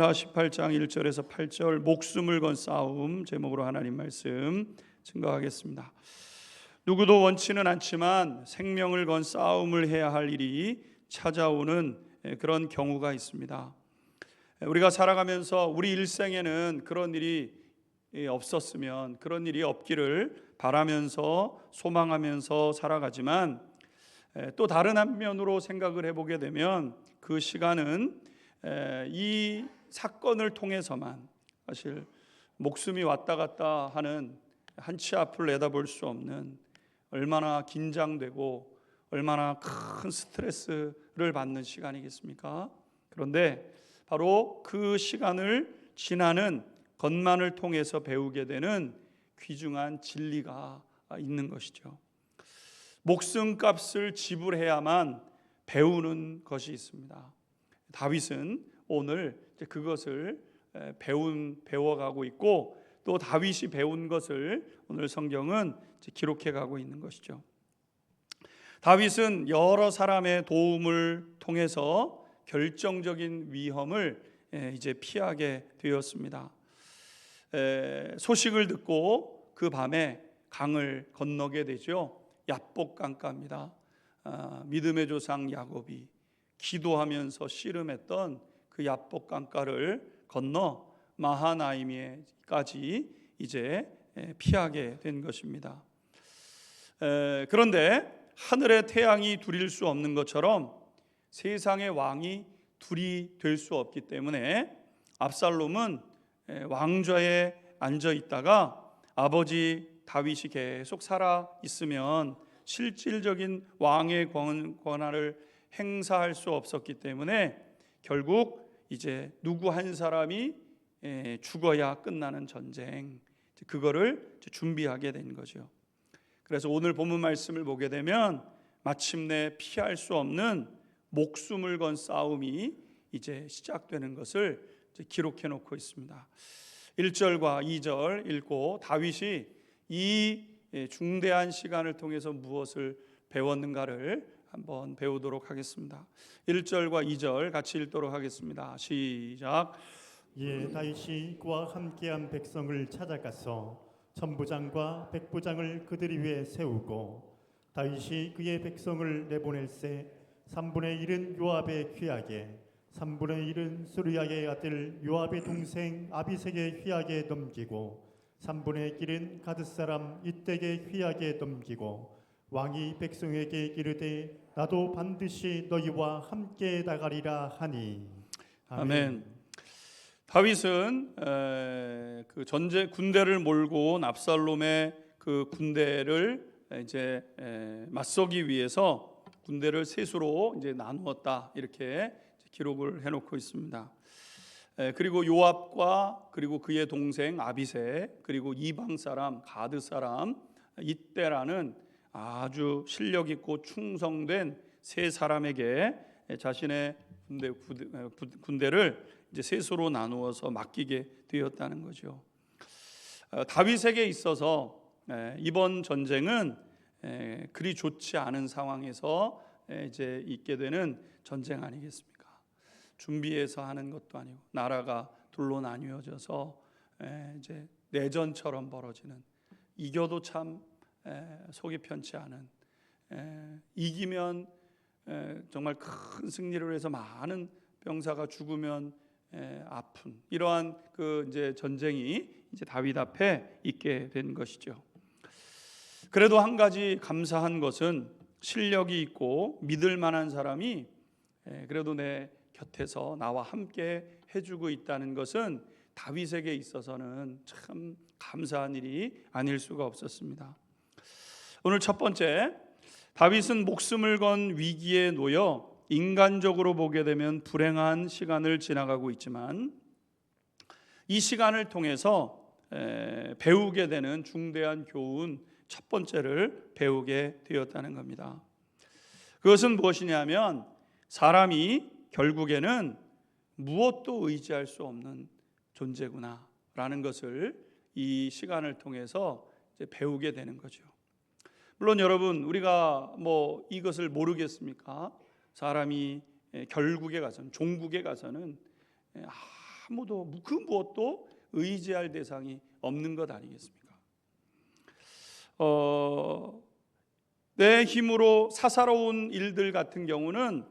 하 18장 1절에서 8절 목숨을 건 싸움 제목으로 하나님 말씀 증거하겠습니다. 누구도 원치는 않지만 생명을 건 싸움을 해야 할 일이 찾아오는 그런 경우가 있습니다. 우리가 살아가면서 우리 일생에는 그런 일이 없었으면, 그런 일이 없기를 바라면서 소망하면서 살아가지만, 또 다른 한면으로 생각을 해보게 되면 그 시간은 이 사건을 통해서만, 사실 목숨이 왔다 갔다 하는, 한치 앞을 내다볼 수 없는, 얼마나 긴장되고 얼마나 큰 스트레스를 받는 시간이겠습니까? 그런데 바로 그 시간을 지나는 것만을 통해서 배우게 되는 귀중한 진리가 있는 것이죠. 목숨값을 지불해야만 배우는 것이 있습니다. 다윗은 오늘 그것을 배워가고 있고, 또 다윗이 배운 것을 오늘 성경은 기록해 가고 있는 것이죠. 다윗은 여러 사람의 도움을 통해서 결정적인 위험을 이제 피하게 되었습니다. 소식을 듣고 그 밤에 강을 건너게 되죠. 야복 강가입니다. 믿음의 조상 야곱이 기도하면서 씨름했던 그 야복 강가를 건너 마하나임에까지 이제 피하게 된 것입니다. 그런데 하늘의 태양이 둘일 수 없는 것처럼 세상의 왕이 둘이 될 수 없기 때문에 압살롬은 왕좌에 앉아 있다가 아버지 다윗이 계속 살아 있으면 실질적인 왕의 권한을 행사할 수 없었기 때문에 결국 이제 누구 한 사람이 죽어야 끝나는 전쟁, 그거를 준비하게 된 거죠. 그래서 오늘 본문 말씀을 보게 되면 마침내 피할 수 없는 목숨을 건 싸움이 이제 시작되는 것을 기록해 놓고 있습니다. 1절과 2절 읽고 다윗이 이 중대한 시간을 통해서 무엇을 배웠는가를 한번 배우도록 하겠습니다. 1절과 2절 같이 읽도록 하겠습니다. 시작. 이에 다윗이 그와 함께한 백성을 찾아가서 천부장과 백부장을 그들 위에 세우고, 다윗이 그의 백성을 내보낼새 3분의 1은 요압의 휘하게, 3분의 1은 수르야의 아들 요압의 동생 아비색의 휘하게 넘기고, 3분의 1은 가드 사람 이댁의 휘하게 넘기고, 왕이 백성에게 이르되 나도 반드시 너희와 함께 나가리라 하니. 아멘. 다윗은 그 전쟁 군대를 몰고 온 압살롬의 그 군대를 이제 맞서기 위해서 군대를 셋으로 이제 나누었다, 이렇게 기록을 해놓고 있습니다. 그리고 요압과 그리고 그의 동생 아비새, 그리고 이방 사람 가드 사람 이때라는 아주 실력 있고 충성된 세 사람에게 자신의 군대를 이제 셋으로 나누어서 맡기게 되었다는 거죠. 다윗에게 있어서 이번 전쟁은 그리 좋지 않은 상황에서 이제 있게 되는 전쟁 아니겠습니까? 준비해서 하는 것도 아니고 나라가 둘로 나뉘어져서 이제 내전처럼 벌어지는, 이겨도 참 속이 편치 않은, 이기면 정말 큰 승리를 해서 많은 병사가 죽으면 아픈, 이러한 그 이제 전쟁이 이제 다윗 앞에 있게 된 것이죠. 그래도 한 가지 감사한 것은 실력이 있고 믿을 만한 사람이 그래도 내 곁에서 나와 함께 해주고 있다는 것은 다윗에게 있어서는 참 감사한 일이 아닐 수가 없었습니다. 오늘 첫 번째, 다윗은 목숨을 건 위기에 놓여 인간적으로 보게 되면 불행한 시간을 지나가고 있지만, 이 시간을 통해서 배우게 되는 중대한 교훈 첫 번째를 배우게 되었다는 겁니다. 그것은 무엇이냐면 사람이 결국에는 무엇도 의지할 수 없는 존재구나 라는 것을 이 시간을 통해서 이제 배우게 되는 거죠. 물론 여러분, 우리가 뭐 이것을 모르겠습니까? 사람이 결국에 가서는, 종국에 가서는 아무도 그 무엇도 의지할 대상이 없는 것 아니겠습니까? 내 힘으로 사사로운 일들 같은 경우는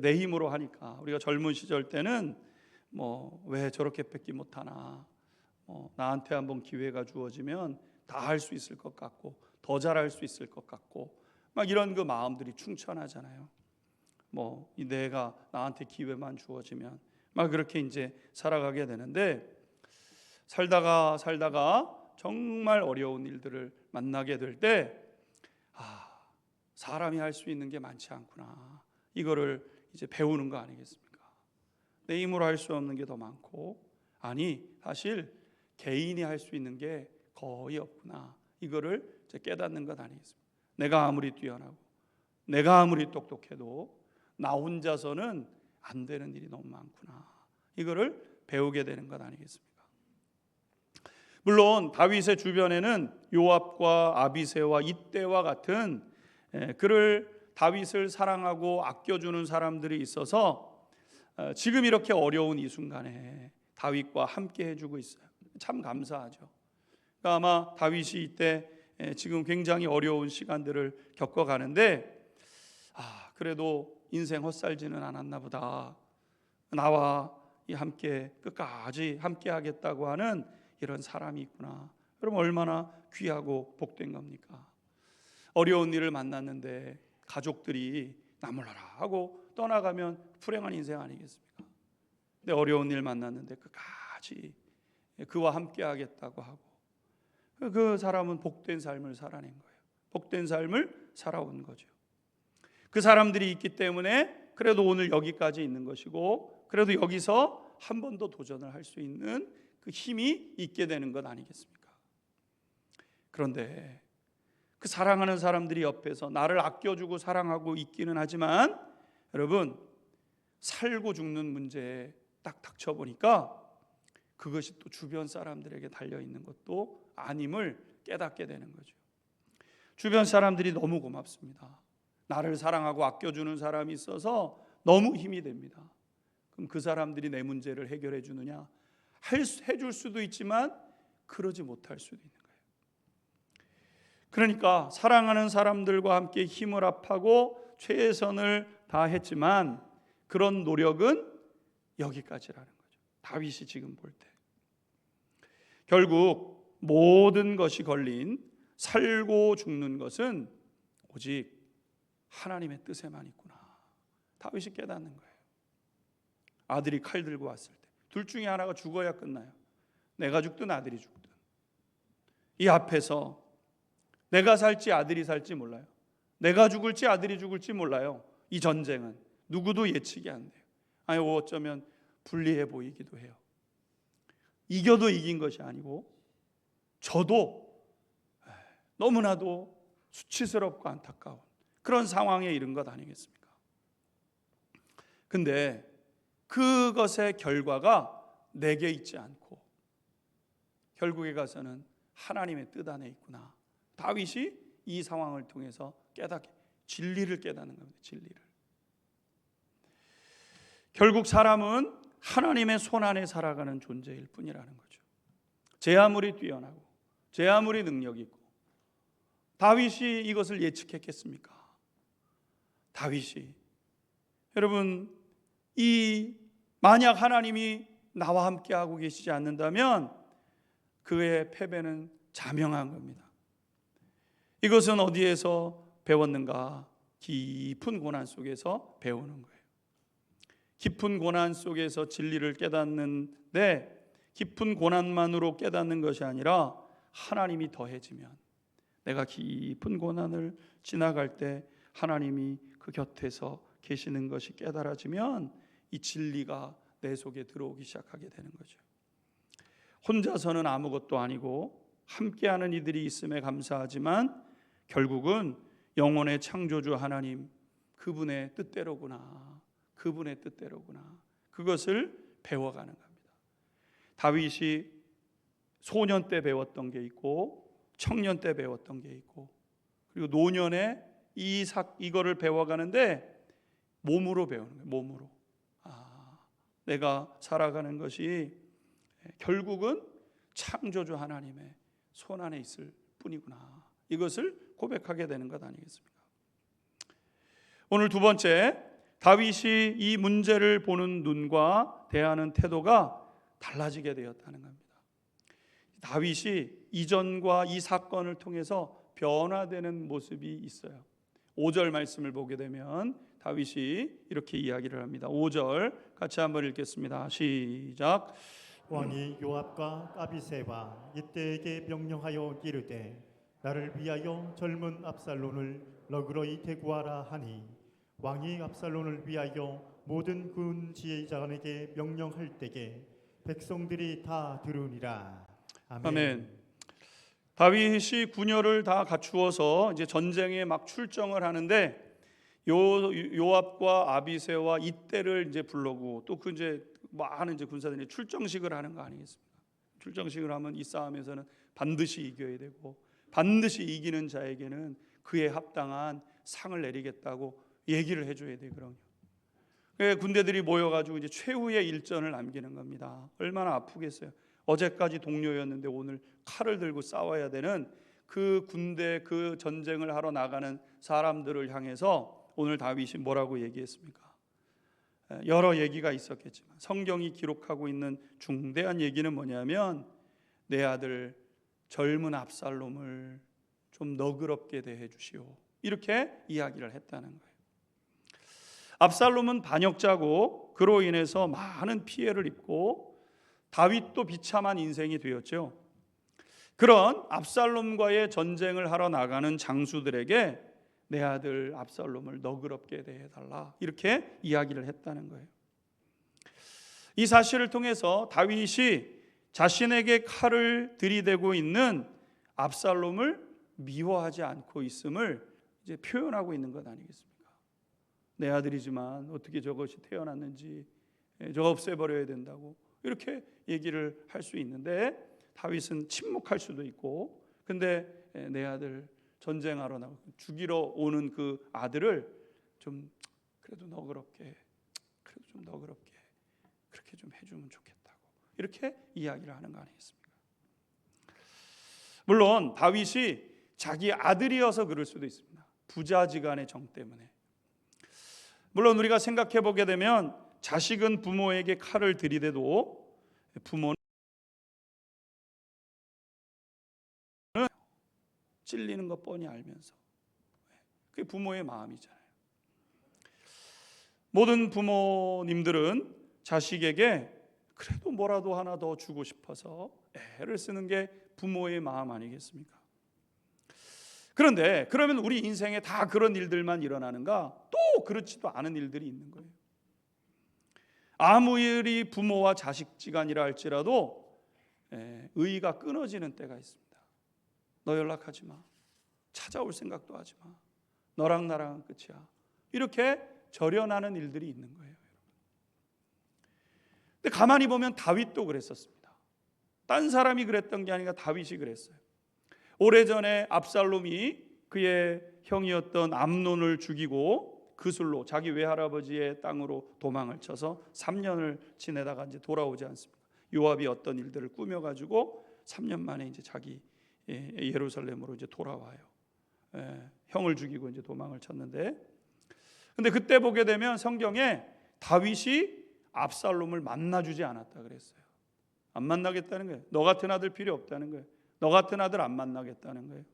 내 힘으로 하니까, 우리가 젊은 시절 때는 왜 저렇게 뺏기 못하나, 나한테 한번 기회가 주어지면 다 할 수 있을 것 같고 더 잘할 수 있을 것 같고 막 이런 그 마음들이 충천하잖아요. 내가 나한테 기회만 주어지면 막 그렇게 이제 살아가게 되는데, 살다가 정말 어려운 일들을 만나게 될 때 사람이 할 수 있는 게 많지 않구나, 이거를 이제 배우는 거 아니겠습니까? 내 힘으로 할 수 없는 게 더 많고, 아니 사실 개인이 할 수 있는 게 거의 없구나, 이거를 이제 깨닫는 것 아니겠습니까? 내가 아무리 뛰어나고 내가 아무리 똑똑해도 나 혼자서는 안 되는 일이 너무 많구나, 이거를 배우게 되는 것 아니겠습니까? 물론 다윗의 주변에는 요압과 아비새와 이때와 같은 그를 다윗을 사랑하고 아껴주는 사람들이 있어서 지금 이렇게 어려운 이 순간에 다윗과 함께 해주고 있어요. 참 감사하죠. 그러니까 아마 다윗이 이때 지금 굉장히 어려운 시간들을 겪어가는데, 그래도 인생 헛살지는 않았나 보다, 나와 함께 끝까지 함께 하겠다고 하는 이런 사람이 있구나. 그럼 얼마나 귀하고 복된 겁니까? 어려운 일을 만났는데 가족들이 나 몰라라 하고 떠나가면 불행한 인생 아니겠습니까? 근데 어려운 일 만났는데 끝까지 그와 함께 하겠다고 하고, 그 사람은 복된 삶을 살아낸 거예요. 복된 삶을 살아온 거죠. 그 사람들이 있기 때문에 그래도 오늘 여기까지 있는 것이고, 그래도 여기서 한 번 더 도전을 할 수 있는 그 힘이 있게 되는 것 아니겠습니까? 그런데 그 사랑하는 사람들이 옆에서 나를 아껴주고 사랑하고 있기는 하지만, 여러분, 살고 죽는 문제에 딱 닥쳐보니까 그것이 또 주변 사람들에게 달려있는 것도 아님을 깨닫게 되는 거죠. 주변 사람들이 너무 고맙습니다. 나를 사랑하고 아껴주는 사람이 있어서 너무 힘이 됩니다. 그럼 그 사람들이 내 문제를 해결해 주느냐? 해줄 수도 있지만 그러지 못할 수도 있는 거예요. 그러니까 사랑하는 사람들과 함께 힘을 합하고 최선을 다했지만 그런 노력은 여기까지라는 거죠. 다윗이 지금 볼 때 결국 모든 것이 걸린 살고 죽는 것은 오직 하나님의 뜻에만 있구나, 다윗이 깨닫는 거예요. 아들이 칼 들고 왔을 때 둘 중에 하나가 죽어야 끝나요. 내가 죽든 아들이 죽든. 이 앞에서 내가 살지 아들이 살지 몰라요. 내가 죽을지 아들이 죽을지 몰라요. 이 전쟁은 누구도 예측이 안 돼요. 아니 어쩌면 불리해 보이기도 해요. 이겨도 이긴 것이 아니고 저도 너무나도 수치스럽고 안타까운 그런 상황에 이른 것 아니겠습니까? 근데 그것의 결과가 내게 있지 않고 결국에 가서는 하나님의 뜻 안에 있구나, 다윗이 이 상황을 통해서 깨닫게, 진리를 깨닫는 겁니다. 진리를. 결국 사람은 하나님의 손 안에 살아가는 존재일 뿐이라는 거죠. 제 아무리 뛰어나고 제 아무리 능력 있고, 다윗이 이것을 예측했겠습니까? 다윗이, 여러분, 만약 하나님이 나와 함께 하고 계시지 않는다면 그의 패배는 자명한 겁니다. 이것은 어디에서 배웠는가? 깊은 고난 속에서 배우는 거예요. 깊은 고난 속에서 진리를 깨닫는데, 깊은 고난만으로 깨닫는 것이 아니라 하나님이 더해지면, 내가 깊은 고난을 지나갈 때 하나님이 그 곁에서 계시는 것이 깨달아지면 이 진리가 내 속에 들어오기 시작하게 되는 거죠. 혼자서는 아무것도 아니고 함께하는 이들이 있음에 감사하지만 결국은 영혼의 창조주 하나님, 그분의 뜻대로구나, 그분의 뜻대로구나, 그것을 배워가는 겁니다. 다윗이 소년 때 배웠던 게 있고 청년 때 배웠던 게 있고, 그리고 노년에 이거를 배워가는데 몸으로 배우는 거예요. 몸으로. 내가 살아가는 것이 결국은 창조주 하나님의 손 안에 있을 뿐이구나. 이것을 고백하게 되는 것 아니겠습니까? 오늘 두 번째, 다윗이 이 문제를 보는 눈과 대하는 태도가 달라지게 되었다는 겁니다. 다윗이 이전과 이 사건을 통해서 변화되는 모습이 있어요. 5절 말씀을 보게 되면 다윗이 이렇게 이야기를 합니다. 5절 같이 한번 읽겠습니다. 시작. 왕이 요압과 아비새와 이때에게 명령하여 이르되 나를 위하여 젊은 압살론을 너그러이 대구하라 하니 왕이 압살론을 위하여 모든 군 지휘장에게 명령할 때에 백성들이 다 들으니라. 아멘. 아멘. 다윗이 군여를 다 갖추어서 이제 전쟁에 막 출정을 하는데 요압과 아비새와 이때를 이제 불러고 또 그 이제 많은 이제 군사들이 출정식을 하는 거 아니겠습니까? 출정식을 하면 이 싸움에서는 반드시 이겨야 되고 반드시 이기는 자에게는 그에 합당한 상을 내리겠다고 얘기를 해줘야 되거든요. 군대들이 모여가지고 이제 최후의 일전을 남기는 겁니다. 얼마나 아프겠어요. 어제까지 동료였는데 오늘 칼을 들고 싸워야 되는 그 군대, 그 전쟁을 하러 나가는 사람들을 향해서 오늘 다윗이 뭐라고 얘기했습니까? 여러 얘기가 있었겠지만 성경이 기록하고 있는 중대한 얘기는 뭐냐면 내 아들 젊은 압살롬을 좀 너그럽게 대해 주시오. 이렇게 이야기를 했다는 거예요. 압살롬은 반역자고 그로 인해서 많은 피해를 입고 다윗도 비참한 인생이 되었죠. 그런 압살롬과의 전쟁을 하러 나가는 장수들에게 내 아들 압살롬을 너그럽게 대해달라 이렇게 이야기를 했다는 거예요. 이 사실을 통해서 다윗이 자신에게 칼을 들이대고 있는 압살롬을 미워하지 않고 있음을 이제 표현하고 있는 것 아니겠습니까? 내 아들이지만 어떻게 저것이 태어났는지 저거 없애버려야 된다고 이렇게 얘기를 할 수 있는데 다윗은 침묵할 수도 있고 근데 내 아들 전쟁하러 나가 죽이러 오는 그 아들을 좀 그래도 너그럽게 그렇게 좀 해주면 좋겠다고 이렇게 이야기를 하는 거 아니겠습니까? 물론 다윗이 자기 아들이어서 그럴 수도 있습니다. 부자지간의 정 때문에. 물론 우리가 생각해 보게 되면 자식은 부모에게 칼을 들이대도 부모는 찔리는 것 뻔히 알면서 그게 부모의 마음이잖아요. 모든 부모님들은 자식에게 그래도 뭐라도 하나 더 주고 싶어서 애를 쓰는 게 부모의 마음 아니겠습니까? 그런데 그러면 우리 인생에 다 그런 일들만 일어나는가? 또 그렇지도 않은 일들이 있는 거예요. 아무리 부모와 자식지간이라 할지라도 의의가 끊어지는 때가 있습니다. 너 연락하지 마. 찾아올 생각도 하지 마. 너랑 나랑은 끝이야. 이렇게 절연하는 일들이 있는 거예요. 근데 가만히 보면 다윗도 그랬었습니다. 딴 사람이 그랬던 게 아니라 다윗이 그랬어요. 오래전에 압살롬이 그의 형이었던 암논을 죽이고 그술로 자기 외할아버지의 땅으로 도망을 쳐서 3년을 지내다가 이제 돌아오지 않습니까? 요압이 어떤 일들을 꾸며가지고 3년 만에 이제 자기 예루살렘으로 이제 돌아와요. 형을 죽이고 이제 도망을 쳤는데, 근데 그때 보게 되면 성경에 다윗이 압살롬을 만나주지 않았다 그랬어요. 안 만나겠다는 거예요. 너 같은 아들 필요 없다는 거예요. 너 같은 아들 안 만나겠다는 거예요.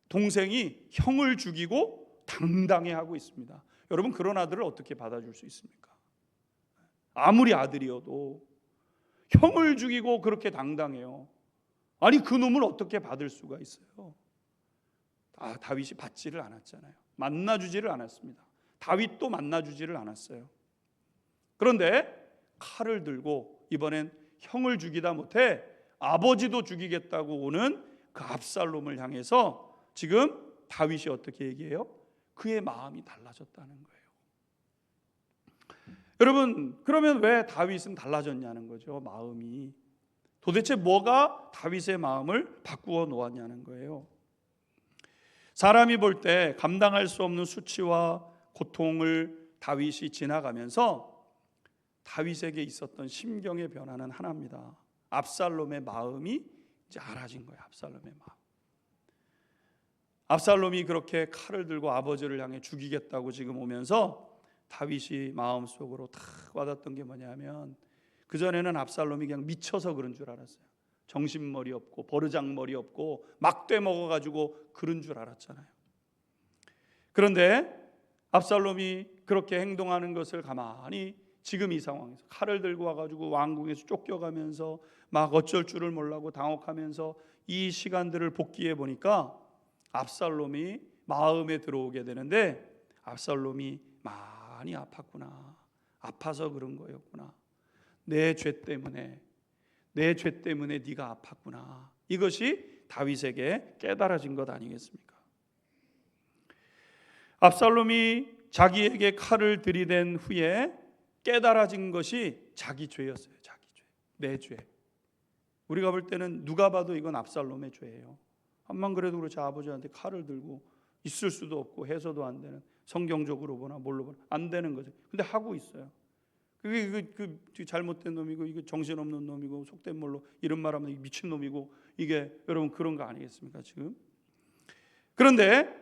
동생이 형을 죽이고 당당해하고 있습니다. 여러분 그런 아들을 어떻게 받아줄 수 있습니까? 아무리 아들이어도 형을 죽이고 그렇게 당당해요. 아니 그 놈을 어떻게 받을 수가 있어요? 다윗이 받지를 않았잖아요. 만나주지를 않았습니다. 다윗도 만나주지를 않았어요. 그런데 칼을 들고 이번엔 형을 죽이다 못해 아버지도 죽이겠다고 오는 그 압살롬을 향해서 지금 다윗이 어떻게 얘기해요? 그의 마음이 달라졌다는 거예요. 여러분 그러면 왜 다윗은 달라졌냐는 거죠. 마음이 도대체 뭐가 다윗의 마음을 바꾸어 놓았냐는 거예요. 사람이 볼 때 감당할 수 없는 수치와 고통을 다윗이 지나가면서 다윗에게 있었던 심경의 변화는 하나입니다. 압살롬의 마음이 이제 알아진 거예요. 압살롬의 마음. 압살롬이 그렇게 칼을 들고 아버지를 향해 죽이겠다고 지금 오면서 다윗이 마음속으로 탁 와닿았던 게 뭐냐면, 그전에는 압살롬이 그냥 미쳐서 그런 줄 알았어요. 정신머리 없고 버르장머리 없고 막대 먹어가지고 그런 줄 알았잖아요. 그런데 압살롬이 그렇게 행동하는 것을 가만히 지금 이 상황에서 칼을 들고 와가지고 왕궁에서 쫓겨가면서 막 어쩔 줄을 몰라고 당혹하면서 이 시간들을 복기해 보니까 압살롬이 마음에 들어오게 되는데, 압살롬이 많이 아팠구나, 아파서 그런 거였구나, 내 죄 때문에 네가 아팠구나, 이것이 다윗에게 깨달아진 것 아니겠습니까? 압살롬이 자기에게 칼을 들이댄 후에 깨달아진 것이 자기 죄였어요. 자기 죄, 내 죄. 우리가 볼 때는 누가 봐도 이건 압살롬의 죄예요. 암만 그래도 그렇지 아버지한테 칼을 들고 있을 수도 없고 해서도 안 되는, 성경적으로 보나 뭘로 보나 안 되는 거죠. 근데 하고 있어요. 그게 그 잘못된 놈이고, 이거 정신없는 놈이고, 속된 말로 이런 말하면 미친 놈이고, 이게 여러분 그런 거 아니겠습니까 지금? 그런데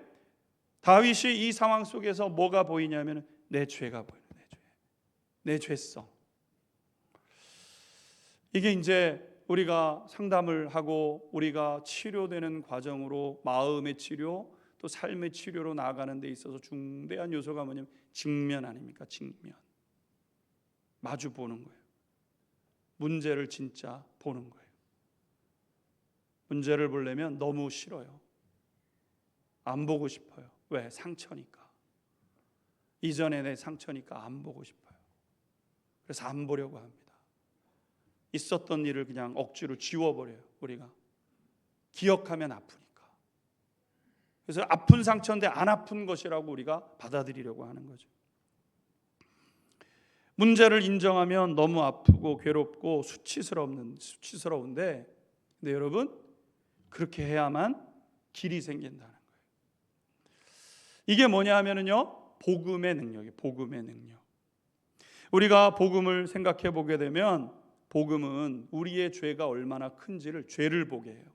다윗이 이 상황 속에서 뭐가 보이냐면 내 죄가 보여요. 내 죄성. 이게 이제 우리가 상담을 하고 우리가 치료되는 과정으로 마음의 치료 또 삶의 치료로 나아가는 데 있어서 중대한 요소가 뭐냐면 직면 아닙니까? 직면. 마주 보는 거예요. 문제를 진짜 보는 거예요. 문제를 보려면 너무 싫어요. 안 보고 싶어요. 왜? 상처니까. 이전에 내 상처니까 안 보고 싶어요. 그래서 안 보려고 합니다. 있었던 일을 그냥 억지로 지워버려요. 우리가 기억하면 아프니까. 그래서 아픈 상처인데 안 아픈 것이라고 우리가 받아들이려고 하는 거죠. 문제를 인정하면 너무 아프고 괴롭고 수치스러운데, 근데 여러분 그렇게 해야만 길이 생긴다는 거예요. 이게 뭐냐 하면은요, 복음의 능력이에요. 복음의 능력. 우리가 복음을 생각해 보게 되면 복음은 우리의 죄가 얼마나 큰지를, 죄를 보게 해요.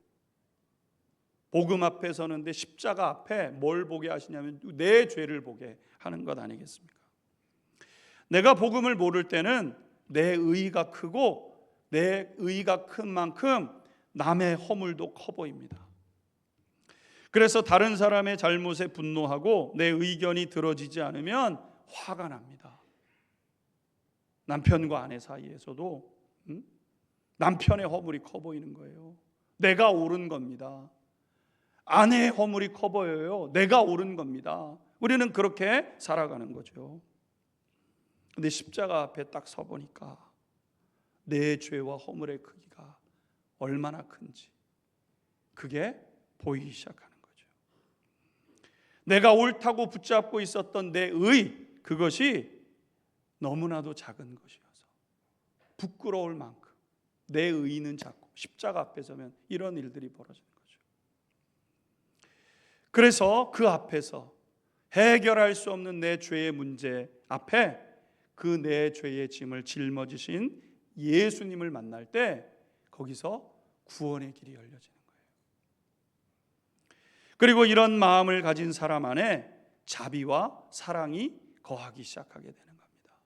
복음 앞에 서는데 십자가 앞에 뭘 보게 하시냐면 내 죄를 보게 하는 것 아니겠습니까? 내가 복음을 모를 때는 내 의의가 크고 내 의의가 큰 만큼 남의 허물도 커 보입니다. 그래서 다른 사람의 잘못에 분노하고 내 의견이 들어지지 않으면 화가 납니다. 남편과 아내 사이에서도 남편의 허물이 커 보이는 거예요. 내가 옳은 겁니다. 아내의 허물이 커 보여요. 내가 옳은 겁니다. 우리는 그렇게 살아가는 거죠. 근데 십자가 앞에 딱 서 보니까 내 죄와 허물의 크기가 얼마나 큰지 그게 보이기 시작하는 거죠. 내가 옳다고 붙잡고 있었던 내 의, 그것이 너무나도 작은 것이어서 부끄러울 만큼 내 의는 작고, 십자가 앞에 서면 이런 일들이 벌어지는 거죠. 그래서 그 앞에서 해결할 수 없는 내 죄의 문제 앞에 그 내 죄의 짐을 짊어지신 예수님을 만날 때 거기서 구원의 길이 열려지는 거예요. 그리고 이런 마음을 가진 사람 안에 자비와 사랑이 거하기 시작하게 되는 겁니다.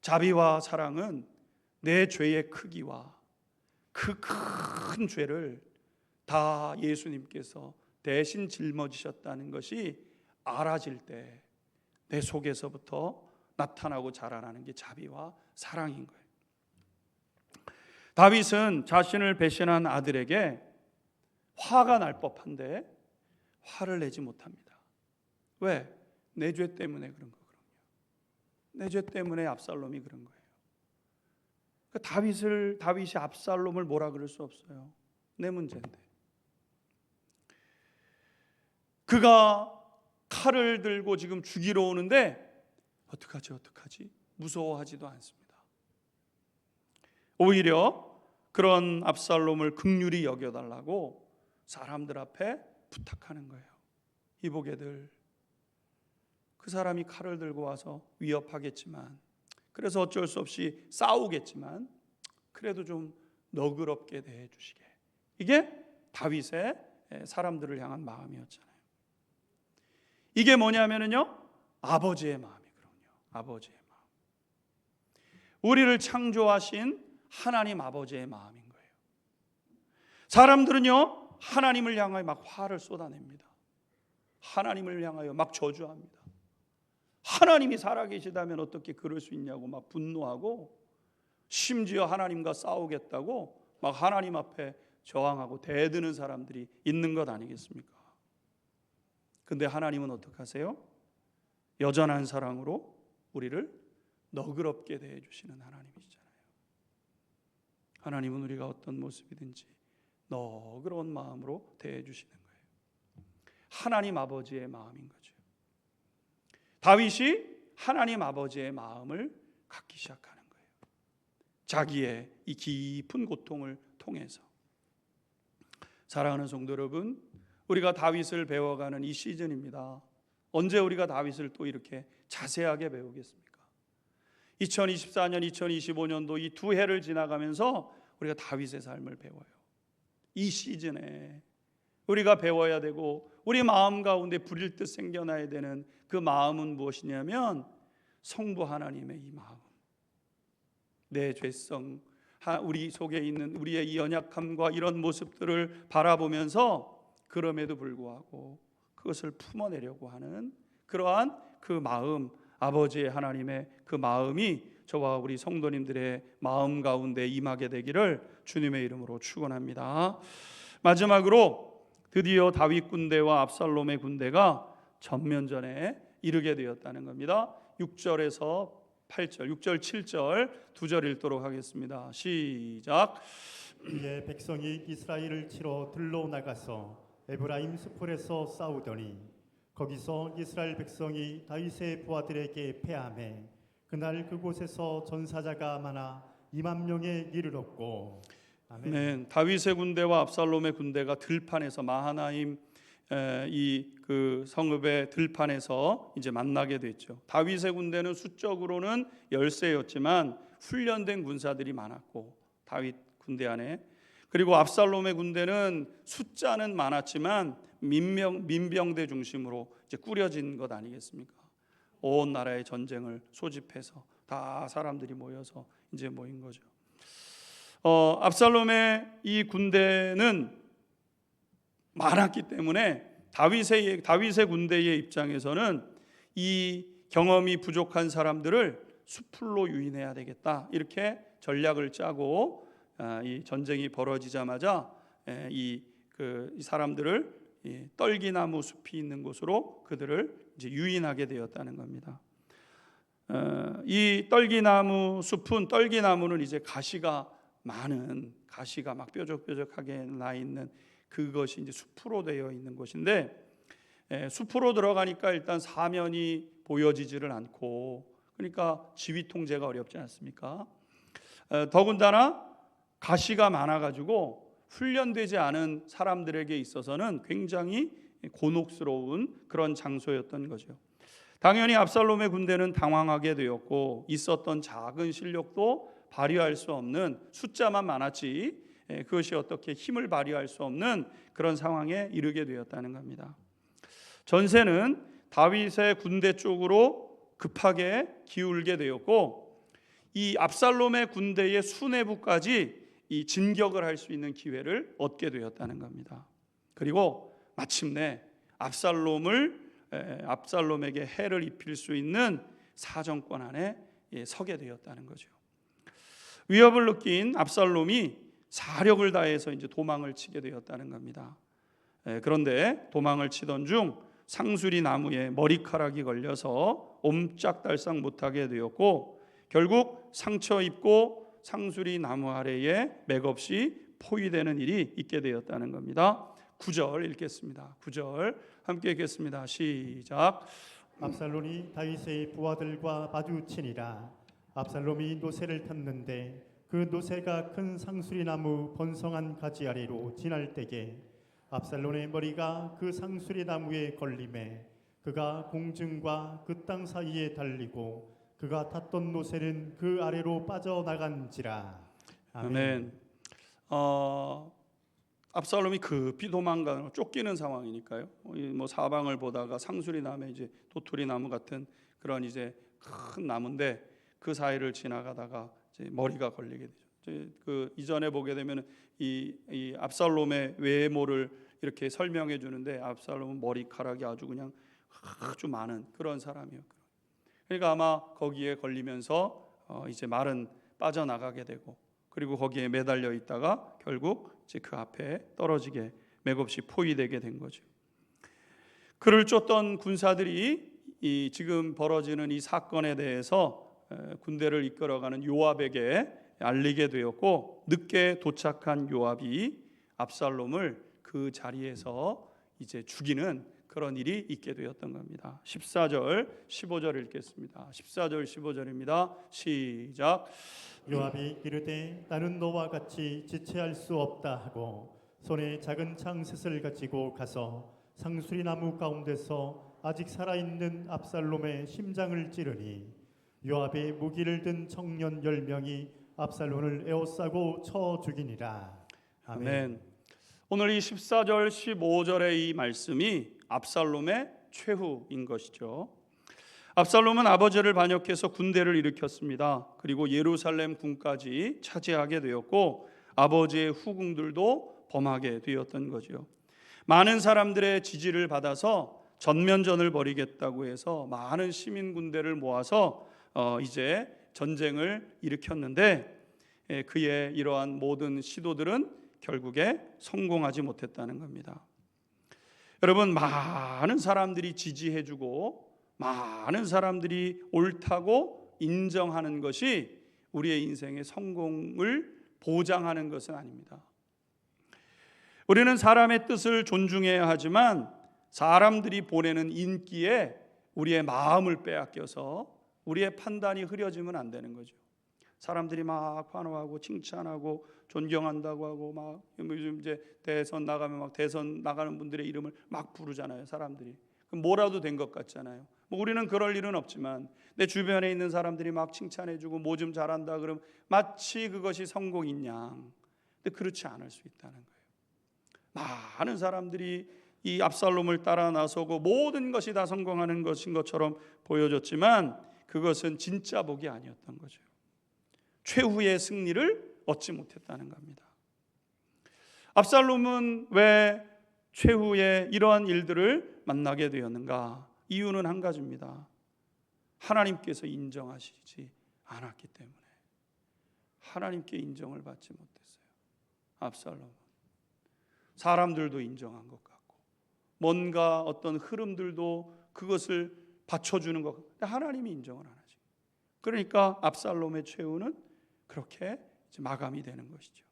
자비와 사랑은 내 죄의 크기와 그 큰 죄를 다 예수님께서 대신 짊어지셨다는 것이 알아질 때 내 속에서부터 나타나고 자라나는 게 자비와 사랑인 거예요. 다윗은 자신을 배신한 아들에게 화가 날 법한데 화를 내지 못합니다. 왜? 내 죄 때문에 그런 거거든요. 내 죄 때문에 압살롬이 그런 거예요. 다윗이 압살롬을 뭐라 그럴 수 없어요. 내 문제인데. 그가 칼을 들고 지금 죽이러 오는데 어떡하지? 무서워하지도 않습니다. 오히려 그런 압살롬을 긍휼히 그 사람이 칼을 들고 와서 위협하겠지만, 그래서 어쩔 수 없이 싸우겠지만 그래도 좀 너그럽게 대해 주시게. 이게 다윗의 사람들을 향한 마음이었잖아요. 이게 뭐냐면요, 아버지의 마음이거든요. 아버지의 마음. 우리를 창조하신 하나님 아버지의 마음인 거예요. 사람들은요, 하나님을 향하여 막 화를 쏟아냅니다. 하나님을 향하여 막 저주합니다. 하나님이 살아계시다면 어떻게 그럴 수 있냐고 막 분노하고, 심지어 하나님과 싸우겠다고 막 하나님 앞에 저항하고 대드는 사람들이 있는 것 아니겠습니까? 근데 하나님은 어떻게 하세요? 여전한 사랑으로 우리를 너그럽게 대해 주시는 하나님이시잖아요. 하나님은 우리가 어떤 모습이든지 너그러운 마음으로 대해 주시는 거예요. 하나님 아버지의 마음인 거죠. 다윗이 하나님 아버지의 마음을 갖기 시작하는 거예요. 자기의 이 깊은 고통을 통해서. 사랑하는 성도 여러분, 우리가 다윗을 배워가는 이 시즌입니다. 언제 우리가 다윗을 또 이렇게 자세하게 배우겠습니까? 2024년, 2025년도 이 두 해를 지나가면서 우리가 다윗의 삶을 배워요. 이 시즌에 우리가 배워야 되고 우리 마음 가운데 불일 듯 생겨나야 되는 그 마음은 무엇이냐면, 성부 하나님의 이 마음, 내 죄성, 우리 속에 있는 우리의 이 연약함과 이런 모습들을 바라보면서 그럼에도 불구하고 그것을 품어내려고 하는 그러한 그 마음, 아버지의 하나님의 그 마음이 저와 우리 성도님들의 마음 가운데 임하게 되기를 주님의 이름으로 축원합니다. 마지막으로 드디어 다윗 군대와 압살롬의 군대가 전면전에 이르게 되었다는 겁니다. 6절에서 8절, 6절, 7절 두 절 읽도록 하겠습니다. 시작. 이에 백성이 이스라엘을 치러 들러 나가서 에브라임 수풀에서 싸우더니 거기서 이스라엘 백성이 다윗의 부하들에게 패하매 그날 그곳에서 전사자가 많아 2만 명에 이르렀고. 아멘. 네, 다윗의 군대와 압살롬의 군대가 들판에서 마하나임 이 그 성읍의 들판에서 이제 만나게 됐죠. 다윗의 군대는 수적으로는 열세였지만 훈련된 군사들이 많았고, 다윗 군대 안에, 그리고 압살롬의 군대는 숫자는 많았지만 민병대 중심으로 이제 꾸려진 것 아니겠습니까? 온 나라의 전쟁을 소집해서 다 사람들이 모여서 이제 모인 거죠. 압살롬의 이 군대는 많았기 때문에 다윗의 군대의 입장에서는 이 경험이 부족한 사람들을 수풀로 유인해야 되겠다, 이렇게 전략을 짜고 이 전쟁이 벌어지자마자 이 사람들을 떨기나무 숲이 있는 곳으로 그들을 이제 유인하게 되었다는 겁니다. 이 떨기나무 숲은, 떨기나무는 이제 가시가 많은, 가시가 막 뾰족뾰족하게 나 있는 그것이 이제 숲으로 되어 있는 곳인데, 숲으로 들어가니까 일단 사면이 보여지지를 않고, 그러니까 지휘 통제가 어렵지 않습니까? 더군다나 가시가 많아가지고 훈련되지 않은 사람들에게 있어서는 굉장히 곤혹스러운 그런 장소였던 거죠. 당연히 압살롬의 군대는 당황하게 되었고, 있었던 작은 실력도 발휘할 수 없는, 숫자만 많았지 그것이 어떻게 힘을 발휘할 수 없는 그런 상황에 이르게 되었다는 겁니다. 전세는 다윗의 군대 쪽으로 급하게 기울게 되었고, 이 압살롬의 군대의 수뇌부까지 이 진격을 할 수 있는 기회를 얻게 되었다는 겁니다. 그리고 마침내 압살롬에게 해를 입힐 수 있는 사정권 안에 서게 되었다는 거죠. 위협을 느낀 압살롬이 사력을 다해서 이제 도망을 치게 되었다는 겁니다. 그런데 도망을 치던 중 상수리 나무에 머리카락이 걸려서 옴짝달싹 못하게 되었고, 결국 상처 입고 상수리 나무 아래에 맥없이 포위되는 일이 있게 되었다는 겁니다. 9절 읽겠습니다. 9절 함께 읽겠습니다. 시작. 압살롬이 다윗의 부하들과 마주치니라. 압살롬이 노새를 탔는데 그 노새가 큰 상수리나무 번성한 가지 아래로 지날 때에 압살롬의 머리가 그 상수리나무에 걸림에 그가 공중과 그 땅 사이에 달리고 그가 탔던 노새는 그 아래로 빠져나간지라. 아멘. 압살롬이 급히 도망가는 쫓기는 상황이니까요. 뭐 사방을 보다가 상수리 나무에 이제 도토리 나무 같은 그런 이제 큰 나무인데 그 사이를 지나가다가 이제 머리가 걸리게 되죠. 그 이전에 보게 되면 이 압살롬의 외모를 이렇게 설명해 주는데 압살롬은 머리카락이 아주 그냥 아주 많은 그런 사람이었고, 그러니까 아마 거기에 걸리면서 이제 말은 빠져나가게 되고, 그리고 거기에 매달려 있다가 결국 이제 그 앞에 떨어지게 맥없이 포위되게 된 거죠. 그를 쫓던 군사들이 이 지금 벌어지는 이 사건에 대해서 군대를 이끌어가는 요압에게 알리게 되었고, 늦게 도착한 요압이 압살롬을 그 자리에서 이제 죽이는 그런 일이 있게 되었던 겁니다. 14절 15절 읽겠습니다. 14절 15절입니다. 시작. 요압이 이르되 나는 너와 같이 지체할 수 없다 하고 손에 작은 창셋을 가지고 가서 상수리 나무 가운데서 아직 살아있는 압살롬의 심장을 찌르니 요압의 무기를 든 청년 10명이 압살롬을 에워싸고 쳐 죽이니라. 아멘. 오늘 이 14절 15절의 이 말씀이 압살롬의 최후인 것이죠. 압살롬은 아버지를 반역해서 군대를 일으켰습니다. 그리고 예루살렘 궁까지 차지하게 되었고 아버지의 후궁들도 범하게 되었던 거죠. 많은 사람들의 지지를 받아서 전면전을 벌이겠다고 해서 많은 시민 군대를 모아서 이제 전쟁을 일으켰는데 그의 이러한 모든 시도들은 결국에 성공하지 못했다는 겁니다. 여러분, 많은 사람들이 지지해주고 많은 사람들이 옳다고 인정하는 것이 우리의 인생의 성공을 보장하는 것은 아닙니다. 우리는 사람의 뜻을 존중해야 하지만 사람들이 보내는 인기에 우리의 마음을 빼앗겨서 우리의 판단이 흐려지면 안 되는 거죠. 사람들이 막 환호하고 칭찬하고 존경한다고 하고 막 요즘 이제 대선 나가면 막 대선 나가는 분들의 이름을 막 부르잖아요. 사람들이 그럼 뭐라도 된 것 같잖아요. 뭐 우리는 그럴 일은 없지만 내 주변에 있는 사람들이 막 칭찬해주고 뭐 좀 잘한다 그러면 마치 그것이 성공인 양. 근데 그렇지 않을 수 있다는 거예요. 많은 사람들이 이 압살롬을 따라 나서고 모든 것이 다 성공하는 것인 것처럼 보여졌지만 그것은 진짜 복이 아니었던 거죠. 최후의 승리를 얻지 못했다는 겁니다. 압살롬은 왜 최후의 이러한 일들을 만나게 되었는가? 이유는 한 가지입니다. 하나님께서 인정하시지 않았기 때문에. 하나님께 인정을 받지 못했어요. 압살롬은 사람들도 인정한 것 같고 뭔가 어떤 흐름들도 그것을 받쳐주는 것 같고 하나님이 인정을 안 하죠. 그러니까 압살롬의 최후는 그렇게 마감이 되는 것이죠.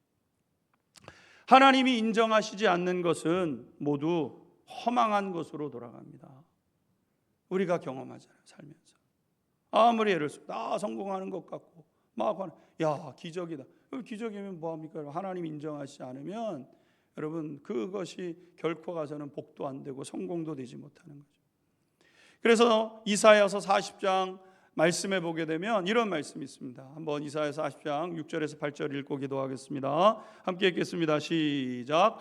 하나님이 인정하시지 않는 것은 모두 허망한 것으로 돌아갑니다. 우리가 경험하잖아요. 살면서 아무리 예를 들어 나 성공하는 것 같고 막 야 기적이다. 기적이면 뭐합니까? 하나님 인정하시지 않으면 여러분 그것이 결코 가서는 복도 안 되고 성공도 되지 못하는 거죠. 그래서 이사야서 40장 말씀해 보게 되면 이런 말씀이 있습니다. 한번 이사야서 40장 6절에서 8절 읽고 기도하겠습니다. 함께 읽겠습니다. 시작.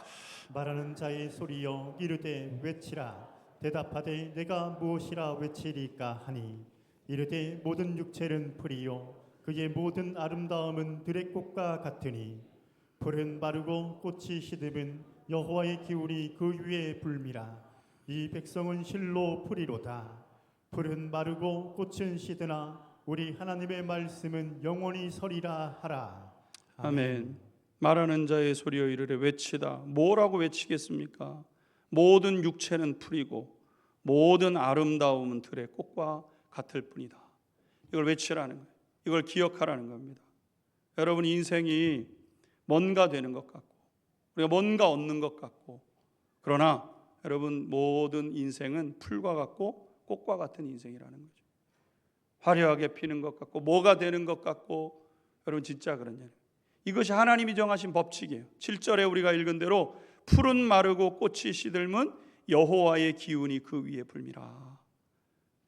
말하는 자의 소리여 이르되 외치라. 대답하되 내가 무엇이라 외치리까 하니 이르되 모든 육체는 풀이요 그의 모든 아름다움은 들의 꽃과 같으니 풀은 마르고 꽃이 시듬은 여호와의 기울이 그 위에 불미라. 이 백성은 실로 풀이로다. 풀은 마르고 꽃은 시드나 우리 하나님의 말씀은 영원히 서리라 하라. 아멘. 말하는 자의 소리여 이르되 외치다. 뭐라고 외치겠습니까? 모든 육체는 풀이고 모든 아름다움은 들의 꽃과 같을 뿐이다. 이걸 외치라는 거예요. 이걸 기억하라는 겁니다. 여러분 인생이 뭔가 되는 것 같고 우리가 뭔가 얻는 것 같고 그러나 여러분 모든 인생은 풀과 같고 꽃과 같은 인생이라는 거죠. 화려하게 피는 것 같고 뭐가 되는 것 같고 여러분 진짜 그러냐. 이것이 하나님이 정하신 법칙이에요. 7절에 우리가 읽은 대로 풀은 마르고 꽃이 시들면 여호와의 기운이 그 위에 불미라.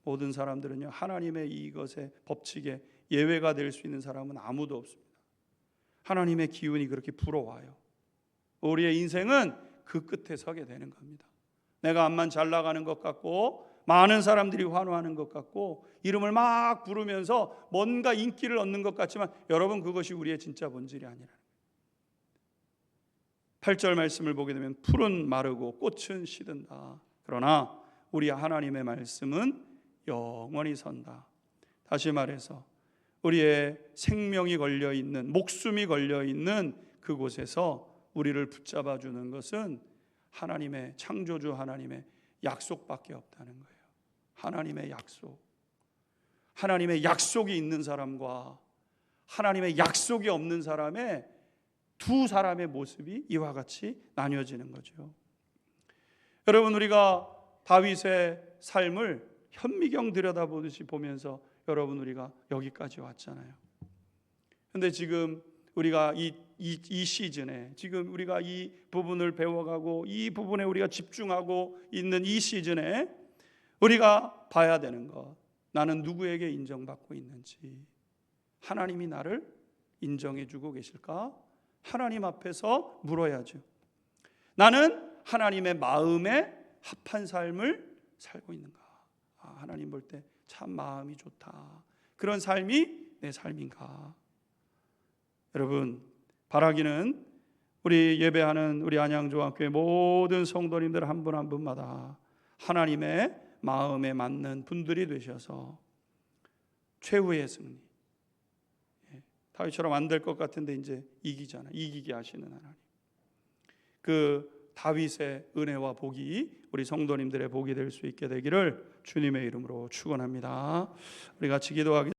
모든 사람들은요, 하나님의 이것의 법칙에 예외가 될 수 있는 사람은 아무도 없습니다. 하나님의 기운이 그렇게 불어와요. 우리의 인생은 그 끝에 서게 되는 겁니다. 내가 암만 잘 나가는 것 같고 많은 사람들이 환호하는 것 같고 이름을 막 부르면서 뭔가 인기를 얻는 것 같지만 여러분, 그것이 우리의 진짜 본질이 아니라는 거예요. 8절 말씀을 보게 되면 풀은 마르고 꽃은 시든다. 그러나 우리 하나님의 말씀은 영원히 선다. 다시 말해서 우리의 생명이 걸려있는, 목숨이 걸려있는 그곳에서 우리를 붙잡아 주는 것은 하나님의, 창조주 하나님의 약속밖에 없다는 거예요. 하나님의 약속. 하나님의 약속이 있는 사람과 하나님의 약속이 없는 사람의 두 사람의 모습이 이와 같이 나뉘어지는 거죠. 여러분, 우리가 다윗의 삶을 현미경 들여다보듯이 보면서 여러분, 우리가 여기까지 왔잖아요. 근데 지금 우리가 이 시즌에, 지금 우리가 이 부분을 배워가고 이 부분에 우리가 집중하고 있는 이 시즌에 우리가 봐야 되는 것, 나는 누구에게 인정받고 있는지, 하나님이 나를 인정해주고 계실까? 하나님 앞에서 물어야죠. 나는 하나님의 마음에 합한 삶을 살고 있는가? 하나님 볼 때 참 마음이 좋다, 그런 삶이 내 삶인가? 여러분, 바라기는 우리 예배하는 우리 안양조합교회 모든 성도님들 한 분 한 분마다 하나님의 마음에 맞는 분들이 되셔서 최후의 승리, 다윗처럼 안 될 것 같은데 이제 이기잖아, 이기게 하시는 하나님, 그 다윗의 은혜와 복이 우리 성도님들의 복이 될 수 있게 되기를 주님의 이름으로 축원합니다. 우리 같이 기도하겠습니다.